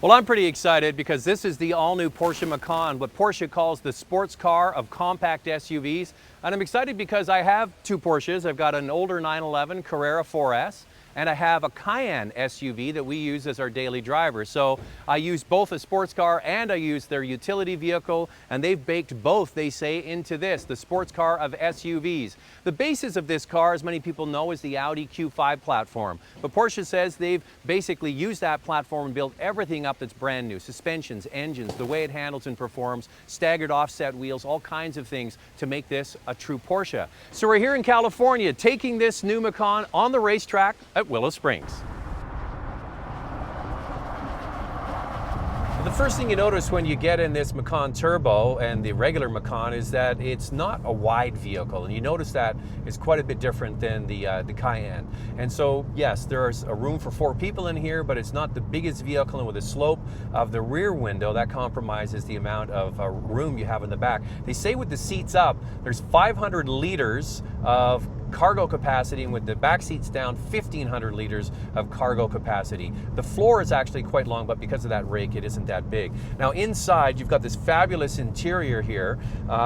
Well, I'm pretty excited because this is the all-new Porsche Macan, what Porsche calls the sports car of compact SUVs. And I'm excited because I have two Porsches. I've got an older 911 Carrera 4S, and I have a Cayenne SUV that we use as our daily driver. So I use both a sports car and I use their utility vehicle, and they've baked both, they say, into this, the sports car of SUVs. The basis of this car, as many people know, is the Audi Q5 platform. But Porsche says they've basically used that platform and built everything up that's brand new. Suspensions, engines, the way it handles and performs, staggered offset wheels, all kinds of things to make this a true Porsche. So we're here in California taking this new Macan on the racetrack at Willow Springs. The first thing you notice when you get in this Macan Turbo and the regular Macan is that it's not a wide vehicle, and you notice that it's quite a bit different than the Cayenne. And so yes, there's a room for 4 people in here, but it's not the biggest vehicle, and with the slope of the rear window that compromises the amount of room you have in the back. They say with the seats up, there's 500 liters of cargo capacity, and with the back seats down, 1,500 liters of cargo capacity. The floor is actually quite long, but because of that rake, it isn't that big. Now inside, you've got this fabulous interior here,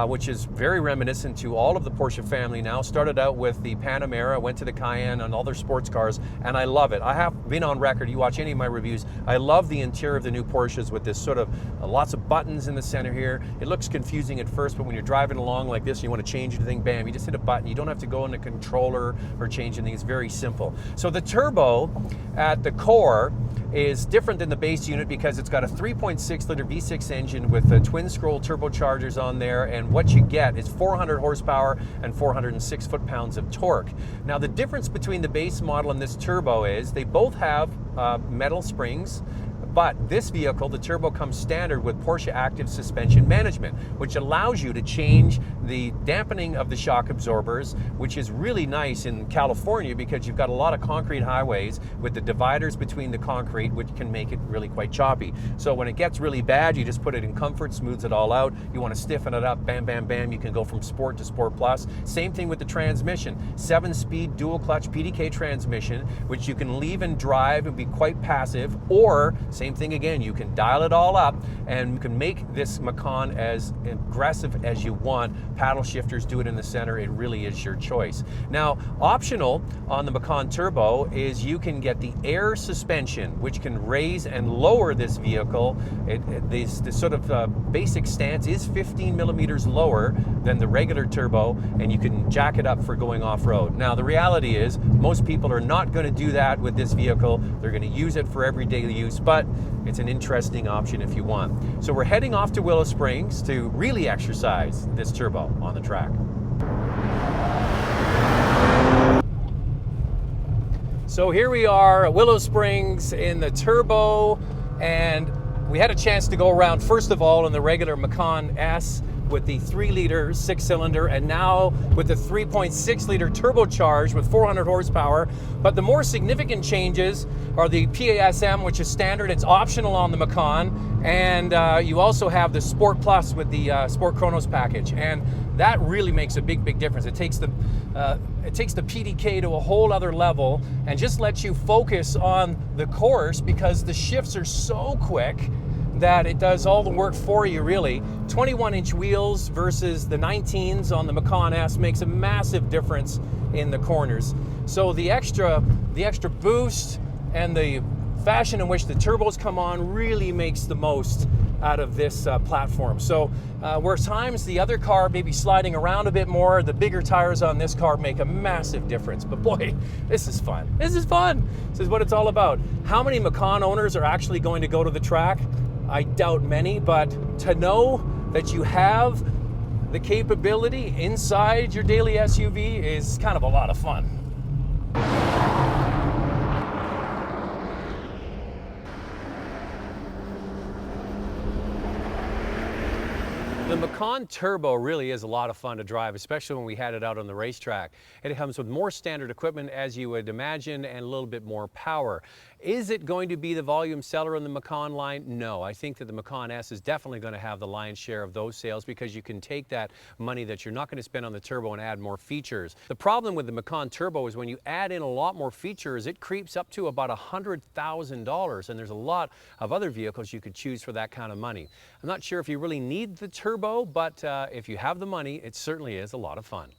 which is very reminiscent to all of the Porsche family now. Started out with the Panamera, went to the Cayenne and all their sports cars, and I love it. I have been on record, you watch any of my reviews, I love the interior of the new Porsches with this sort of lots of buttons in the center here. It looks confusing at first, but when you're driving along like this, and you want to change anything, bam, you just hit a button. You don't have to go in the controller or change anything. It's very simple. So the turbo at the core is different than the base unit because it's got a 3.6 liter V6 engine with twin scroll turbochargers on there, and what you get is 400 horsepower and 406 foot-pounds of torque. Now the difference between the base model and this turbo is they both have metal springs, but this vehicle, the turbo, comes standard with Porsche Active Suspension Management, which allows you to change the dampening of the shock absorbers, which is really nice in California because you've got a lot of concrete highways with the dividers between the concrete, which can make it really quite choppy. So when it gets really bad, you just put it in comfort, smooths it all out. You want to stiffen it up, bam, bam, bam, you can go from Sport to Sport Plus. Same thing with the transmission. 7-speed dual clutch PDK transmission, which you can leave and drive and be quite passive, or same thing again, you can dial it all up and you can make this Macan as aggressive as you want. Paddle shifters, do it in the center, it really is your choice. Now, optional on the Macan Turbo is you can get the air suspension, which can raise and lower this vehicle. This sort of basic stance is 15 millimeters lower than the regular turbo, and you can jack it up for going off-road. Now, the reality is most people are not going to do that with this vehicle. They're going to use it for everyday use, but it's an interesting option if you want. So we're heading off to Willow Springs to really exercise this turbo on the track. So here we are at Willow Springs in the turbo, and we had a chance to go around first of all in the regular Macan S with the 3-liter 6-cylinder, and now with the 3.6 liter turbocharged with 400 horsepower. But the more significant changes are the PASM, which is standard. It's optional on the Macan, and you also have the Sport Plus with the Sport Chronos package, and that really makes a big difference. It takes the PDK to a whole other level and just lets you focus on the course because the shifts are so quick that it does all the work for you, really. 21-inch wheels versus the 19s on the Macan S makes a massive difference in the corners. So the extra boost and the fashion in which the turbos come on really makes the most out of this platform. So where times the other car may be sliding around a bit more, the bigger tires on this car make a massive difference. But boy, this is fun. This is fun. This is what it's all about. How many Macan owners are actually going to go to the track? I doubt many, but to know that you have the capability inside your daily SUV is kind of a lot of fun. The Macan Turbo really is a lot of fun to drive, especially when we had it out on the racetrack. It comes with more standard equipment, as you would imagine, and a little bit more power. Is it going to be the volume seller in the Macan line? No, I think that the Macan S is definitely going to have the lion's share of those sales because you can take that money that you're not going to spend on the turbo and add more features. The problem with the Macan Turbo is when you add in a lot more features, it creeps up to about $100,000, and there's a lot of other vehicles you could choose for that kind of money. I'm not sure if you really need the turbo, but if you have the money, it certainly is a lot of fun.